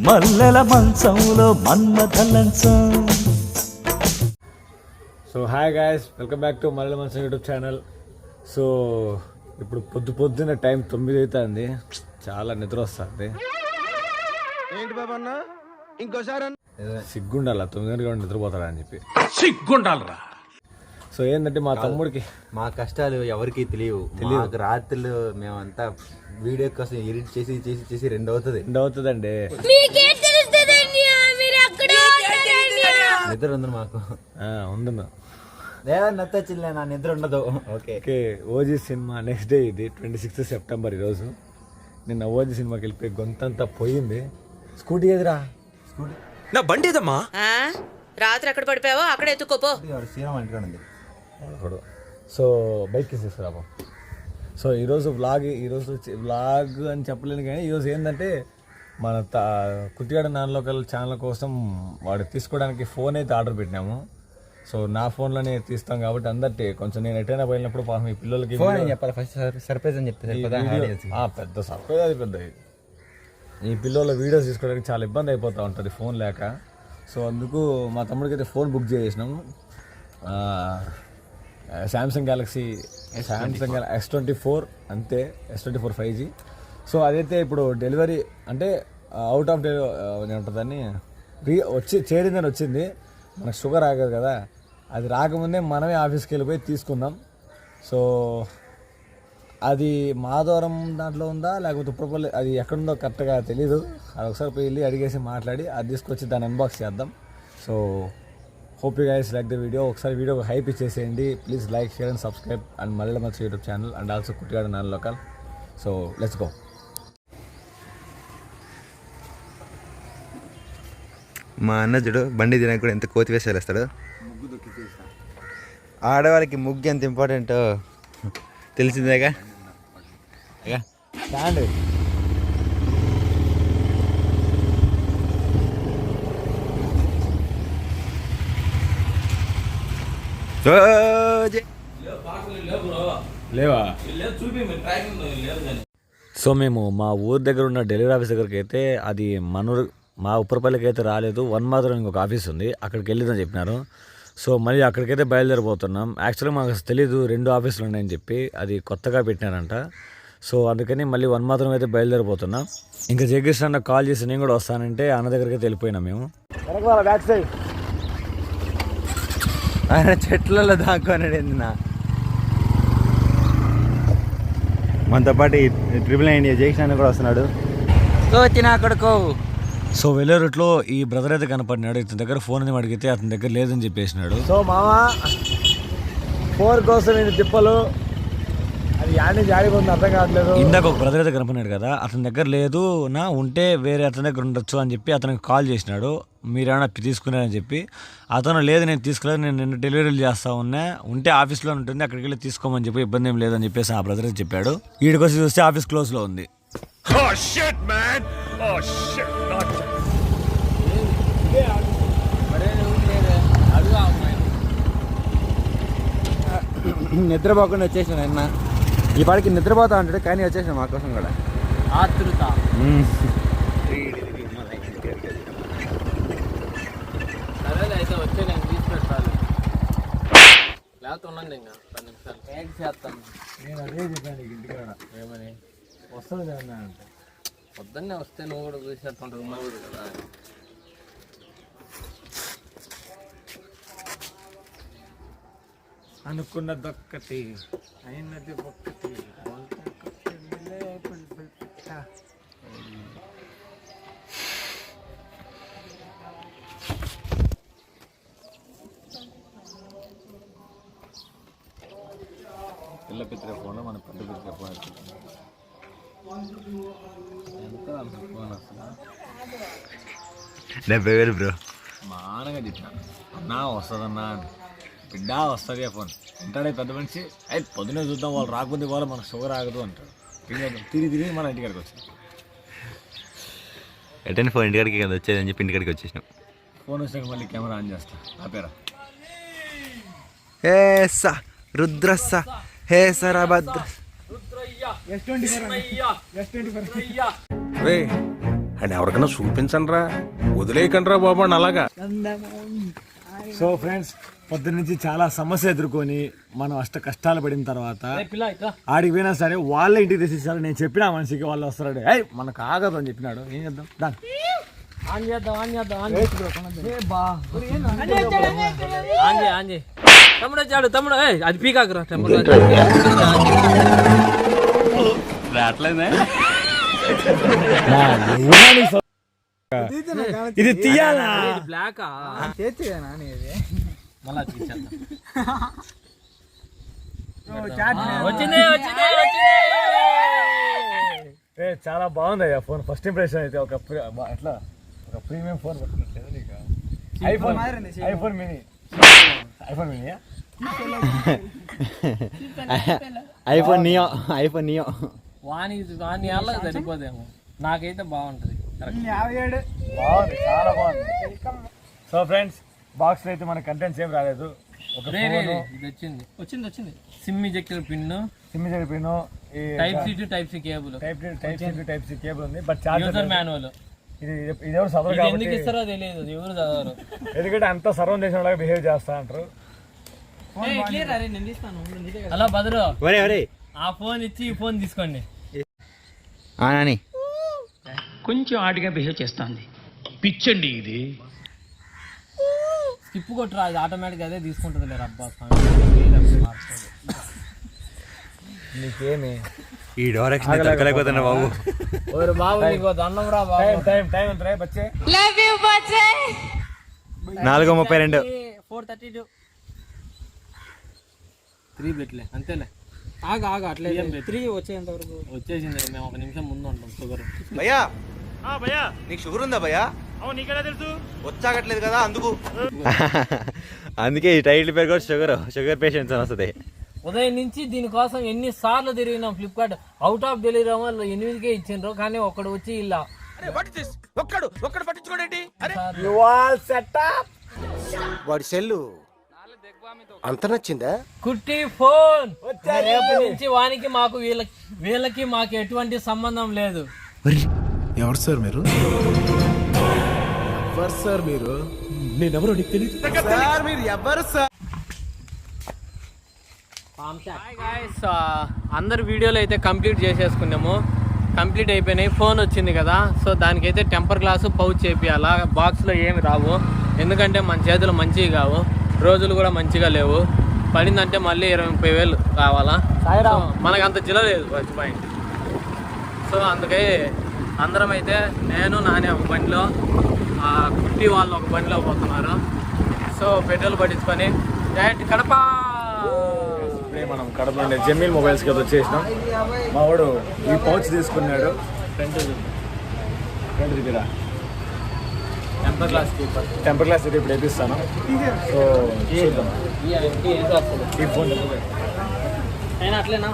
మల్లెల మంచంలో మన్మథ లంచం. So hi guys, welcome back to Mallela Mancham YouTube channel. So ఇప్పుడు పొద్దున్న టైం 9 అవుతుంది. చాలా నిద్ర వస్తుంది. ఏంటి బాబన్న ఇంకోసారి సిగ్గుండాల 9 గంటలకు నిద్రపోతాడా అని చెప్పి సిగ్గుండాలరా. సో ఏంటంటే మా తమ్ముడికి మా కష్టాలు ఎవరికి తెలియవు. మాకు రాత్రులు మేమంతా వీడియో కోసం ఎడిట్ చేసి చేసి చేసి 2 అవుతుంది. అవుతుందండి. నిద్ర ఉంది మాకు. ఉంది నచ్చొచ్చిందిలే, నా నిద్ర ఉండదు. Okay OG cinema next day, ఇది 26 సెప్టెంబర్ ఈరోజు. నిన్న ఓజీ సినిమాకి వెళ్ళిపోయి గొంతంతా పోయింది. స్కూటీ ఎదురా, స్కూటీ నా బండి ఏదమ్మా. రాత్రి ఎక్కడ పడిపోయావో అక్కడ ఎత్తుకోపో. శ్రీరామ్ ఇంటికాడ ఉంది. సో బైక్ తీసుకురాబో. సో ఈరోజు వ్లాగ్ అని చెప్పలేను, కానీ ఈరోజు ఏంటంటే మన కుట్టిగాడ నాన్ లోకల్ ఛానల్ కోసం వాడు తీసుకోవడానికి ఫోన్ అయితే ఆర్డర్ పెట్టినాము. సో నా ఫోన్లోనే తీస్తాం కాబట్టి అందరికీ కొంచెం నేను ఎటైనా పోయినప్పుడు పాపం ఈ పిల్లలకి చెప్పాలి ఫస్ట్ సర్ప్రైజ్ అని చెప్తే పెద్ద సర్ప్రైజ్, అది పెద్ద. ఈ పిల్లల వీడియోస్ తీసుకోవడానికి చాలా ఇబ్బంది అయిపోతూ ఉంటుంది ఫోన్ లేక. సో అందుకు మా తమ్ముడికి అయితే ఫోన్ బుక్ చేసినాము. శాంసంగ్ గ్యాలక్సీ S24 అంతే, S24 5G. సో అదైతే ఇప్పుడు డెలివరీ అంటే అవుట్ ఆఫ్ ఉంటుందని చేరిందని వచ్చింది. మనకు షుగర్ ఆగదు కదా, అది రాకముందే మనమే ఆఫీస్కి వెళ్ళిపోయి తీసుకుందాం. సో అది మాధవరం దాంట్లో ఉందా లేకపోతే ఉప్పరపల్లి, అది ఎక్కడుందో కరెక్ట్గా తెలీదు. అది ఒకసారి పోయి వెళ్ళి అడిగేసి మాట్లాడి అది తీసుకొచ్చి దాన్ని అన్బాక్స్ చేద్దాం. So hope you guys like the video. ఒకసారి వీడియోకి హైప్ ఇచ్చేసేయండి please. Like, share and subscribe and Mallela Mancham YouTube channel and also కుట్టిగాడ non local. So let's go. మా అన్న చూడు బండి తినక కూడా ఎంత కోతి వేసాలు వేస్తాడు. ఆడవాళ్ళకి ముగ్గు ఎంత ఇంపార్టెంట్ తెలిసిందేగా. లేవా? సో మేము మా ఊరి దగ్గర ఉన్న డెలివరీ ఆఫీస్ దగ్గరికి అయితే, అది మా ఉప్పరపల్లికి అయితే రాలేదు. మాత్రం ఇంకొక ఆఫీస్ ఉంది, అక్కడికి వెళ్ళిందని చెప్పినారు. సో మళ్ళీ అక్కడికైతే బయలుదేరిపోతున్నాం. యాక్చువల్గా మాకు అసలు తెలీదు 2 ఆఫీసులు ఉన్నాయని చెప్పి, అది కొత్తగా పెట్టినారంట. సో అందుకని మళ్ళీ మాత్రం అయితే బయలుదేరిపోతున్నాం. ఇంకా జగదీష్ అన్న కాల్ చేసి నేను కూడా వస్తానంటే అన్న దగ్గరికి అయితే వెళ్ళిపోయినాం మేము. బ్యాక్ సైడ్ ఆయన చెట్లలో దాక్కోనండి. మనతో పాటు 999 జగదీష్ కూడా వస్తున్నాడు. వచ్చిన కొడుకో. సో వెళ్ళే రూట్లో ఈ బ్రదర్ అయితే కనపడినాడు. ఇతని దగ్గర ఫోన్ అని అడిగితే అతని దగ్గర లేదని చెప్పేసినాడు. సో మామా 4 కోసం నేను తిప్పలు, అది యాడ్ జారిపోతుంది, అర్థం కావట్లేదు. ఇందాక ఒక బ్రదర్ అయితే కనపడినాడు కదా, అతని దగ్గర లేదు నా, ఉంటే వేరే అతని దగ్గర ఉండొచ్చు అని చెప్పి అతనికి కాల్ చేసినాడు. మీరేమైనా తీసుకున్నారని చెప్పి. అతను లేదు నేను తీసుకోలేదు, నేను నిన్న డెలివరీలు చేస్తా ఉన్నా, ఉంటే ఆఫీస్లో ఉంటుంది అక్కడికి వెళ్ళి తీసుకోమని చెప్పి, ఇబ్బంది ఏం లేదని చెప్పేసి ఆ బ్రదర్ చెప్పాడు. వీడికి వచ్చి చూస్తే ఆఫీస్ క్లోజ్లో ఉంది. నిద్రపోకుండా వచ్చేసాను అన్న. ఈ పాటికి నిద్రపోతా ఉంటాడు కానీ వచ్చేసాను మా కోసం కూడా. ఆతృత అయితే వచ్చే నేను తీసుకెట్టాలి, లేకపోతే ఉండండి ఇంకా 10 నిమిషాలు ప్యాక్ చేస్తాను. నేను అదే చెప్పాను ఇంటికాడ, ఏమని వస్తుంది అన్నా అంటే. పొద్దున్నే వస్తే నువ్వు కూడా చూసేస్తుంటావు మరి కదా. అనుకున్నదొక్కటి అయినది ఒక్కటి. పిల్ల పిత్రే ఫోన్, మన పెద్ద పిత్రే ఫోన్ ఎంత ఫోన్ అసలు 70,000 బ్రో. మానగా చెప్పాను అన్నా వస్తుందన్నా, బిడ్డ వస్తుంది ఆ ఫోన్ అంటాడే పెద్ద మనిషి. అయితే పొద్దునే చూద్దాం, వాళ్ళు రాకపోతే వాళ్ళు మనకు షుగర్ ఆగదు అంటారు. తిరిగి మన ఇంటికాడికి వచ్చాం. ఎటైనా ఫోన్ ఇంటికాడికి కదా వచ్చేదని చెప్పి ఇంటికాడికి వచ్చేసినాం. ఫోన్ వచ్చాక మళ్ళీ కెమెరా ఆన్ చేస్తా. నా పేరా హే స రుద్రస్స హే సరభద్ర. అని ఎవరికైనా చూపించండి రా, వదిలేయకండి రా బాబు అని అలాగా. సో ఫ్రెండ్స్, పొద్దు నుంచి చాలా సమస్య ఎదుర్కొని మనం కష్టాలు పడిన తర్వాత ఆడికి పోయినా సరే వాళ్ళే ఇంటికి తెచ్చిస్తారు. నేను చెప్పిన మనిషికి వాళ్ళు వస్తాడు, ఏయ్ మనకు ఆగదు అని చెప్పినాడు. ఏం చేద్దాం, దాని తమ్ముడు వచ్చాడు. తమ్ముడు అది పీకాకురా. తమ్ముడు ఇది తీయాలా? బ్లాక్ మళ్ళా వచ్చింది. చాలా బాగుంది అయ్యా ఫోన్. ఫస్ట్ ఇంప్రెషన్ అయితే ఒక ఎట్లా ఒక ప్రీమియం ఫోన్ పట్టుకున్నట్లేదు నీకు. ఐఫోన్ మినీ ఐఫోన్ నియో వాని అలా సరిపోదేమో. నాకైతే బాగుంటది. బాగుంది, చాలా బాగుంది. సో ఫ్రెండ్స్, బాక్స్ లో అయితే మన కంటెంట్స్ ఏం రాలేదు. ఒక ఇది వచ్చింది SIM ejector pin, type C to type C cable, type C cable ఉంది. But user manual. ఇది ఎవరు చదవరు కాబట్టి ఎందుకు ఇస్తారో తెలియదు, ఎవరు చదవరు. ఎందుకంటే అంత సర్వం చేసిన లాగా బిహేవ్ చేస్తా అంటారు. అలా బదులు ఆ ఫోన్ ఇచ్చి ఈ ఫోన్ తీసుకోండి. కొంచెం ఆడిగా బిహేవ్ చేస్తుంది. పిచ్చండి ఇది. స్కిప్ కొట్టరా, అది ఆటోమేటిక్ అదే తీసుకుంటుంది. లేరు అబ్బా నీకేమి ఈ డైరెక్షన్ దొరకలేకపోతున్నా బాబు. బాబు నీకు దండం రా బాబు. టైం ఎంత బచ్చే? 4:32. 4:32. 3 బెట్లే అంతేలే. ఆగా అట్లే 3 వచ్చేంత వరకు వచ్చేసింది. మేము ఒక నిమిషం ముందు ఉంటాం. షుగర్ భయ్యా, నీకు షుగర్ ఉందా భయ్యా? నీకెలా తెలుసు? వచ్చాగట్లేదు కదా అందుకు. అందుకే ఈ టైటిల్ పేరు కూడా షుగర్ పేషెంట్స్ అని వస్తుంది. ఉదయం నుంచి దీనికోసం ఎన్ని సార్లు తిరిగినాం. ఫ్లిప్కార్ట్ అవుట్ ఆఫ్ డెలివరీ వాళ్ళు 8కే ఇచ్చిండ్రు, కానీ ఒక్కడు వచ్చి ఇలా ఒక్కడు పట్టించుకోడేంటి? వాడి సెల్లు అంత నచ్చిందా? కుట్టి ఫోన్. రేపు నుంచి వానికి మాకు వీళ్ళకి మాకు ఎటువంటి సంబంధం లేదు. ఎవరు సార్ మీరు? ఎవరు సార్ మీరు? నేనెవరో నీకు తెలియదు సార్. మీరు ఎవరు సార్? అందరు వీడియోలు అయితే కంప్లీట్ చేసేసుకున్నాము. కంప్లీట్ అయిపోయినాయి. ఫోన్ వచ్చింది కదా, సో దానికైతే టెంపర్ గ్లాసు పౌచ్ చేపియాలా. బాక్స్లో ఏమి రావు, ఎందుకంటే మన చేతులు మంచివి కావు, రోజులు కూడా మంచిగా లేవు. పడిందంటే మళ్ళీ 20-30 వేలు కావాలా. మనకు అంత జిల లేదు ఫస్ట్ పాయింట్. సో అందుకే అందరం అయితే నేను నానే ఒక బండిలో, కుట్టి వాళ్ళు ఒక బండిలో పోతున్నారు. సో పెట్రోల్ పట్టించుకొని డైరెక్ట్ కడప. మనం కడప నుండి జమీల్ మొబైల్స్కి వచ్చేసినాం. మా వాడు ఈ పౌచ్ తీసుకున్నాడు. ఫ్రంట్ దిగిరా టెంపర్ గ్లాస్ అయితే ఇప్పుడు వేపిస్తాను. సో ఈ ఫోన్ అయినా అట్లేనా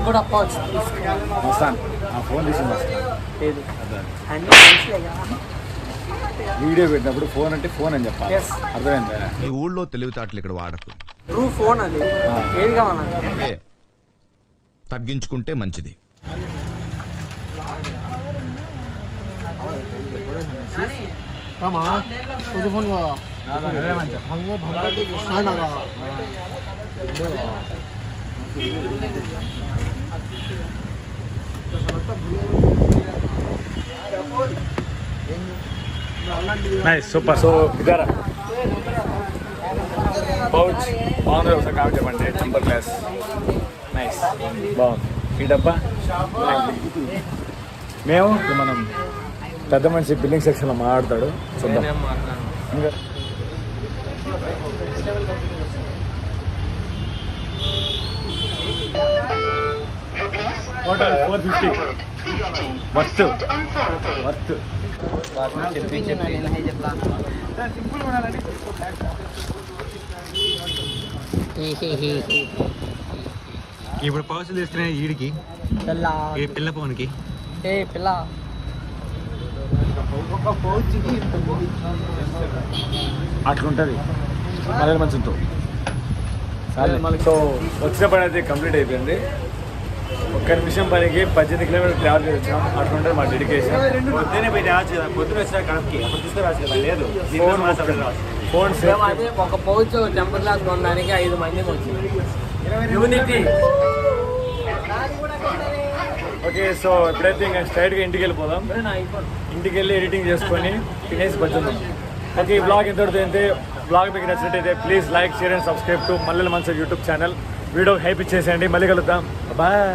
కూడా వస్తాను. ఆ ఫోన్ తీసుకుని వీడియో పెట్టినప్పుడు ఫోన్ అంటే ఫోన్ అని చెప్పాలి. అర్థమైందా? ఈ ఊళ్ళో తెలివితేటలు ఇక్కడ వాడకు. ఫోన్ అది ఏది కావాలా తగ్గించుకుంటే మంచిది. సూపర్. సో ఇదారా పౌచ్ బాగుంది. ఒకసారి కావాలి చెప్పండి. టెంపర్ గ్లాస్ నైస్, బాగుంది. ఈ డబ్బా మేము మనం పెద్ద మనిషి బిల్డింగ్ సెక్షన్లో మాట్లాడతాడు. చూద్దాం. ఇంకా టోటల్ 450 వర్త్. ఇప్పుడు పౌచ్ తీస్తున్నాయి ఈడికి పిల్ల ఫోన్కి. పిల్ల అట్లుంటుంది మళ్ళీ మంచితో. సో వచ్చిన పని అయితే కంప్లీట్ అయిపోయింది. ఒక్క నిమిషం పనికి 18 కిలోమీటర్లు ట్రావెల్ చేసాం. అటువంటి మా డెడికేషన్. పొద్దునే పోయి రావచ్చు కదా, పొద్దున వచ్చిన కడపకి అప్పుడు తీసుకురావచ్చు కదా. లేదు ఫోన్ మేము అదే ఒక పౌచ్ టెంపర్ గ్లాస్ కొనడానికి 5 మందికి వచ్చింది. యూనిటీ. ఓకే, సో ఎప్పుడైతే ఇంకా స్ట్రైట్గా ఇంటికి వెళ్ళిపోదాం. ఇంటికి వెళ్ళి ఎడిటింగ్ చేసుకొని తినేసి పచ్చుందాం. ఓకే, ఈ బ్లాగ్ ఎంతవరకు అయితే బ్లాగ్ మీకు నచ్చినట్టయితే please like, share and subscribe to Mallela Manasu YouTube channel. Video hype ఇచ్చేసేయండి. మళ్ళీ కలుద్దాం. బాయ్.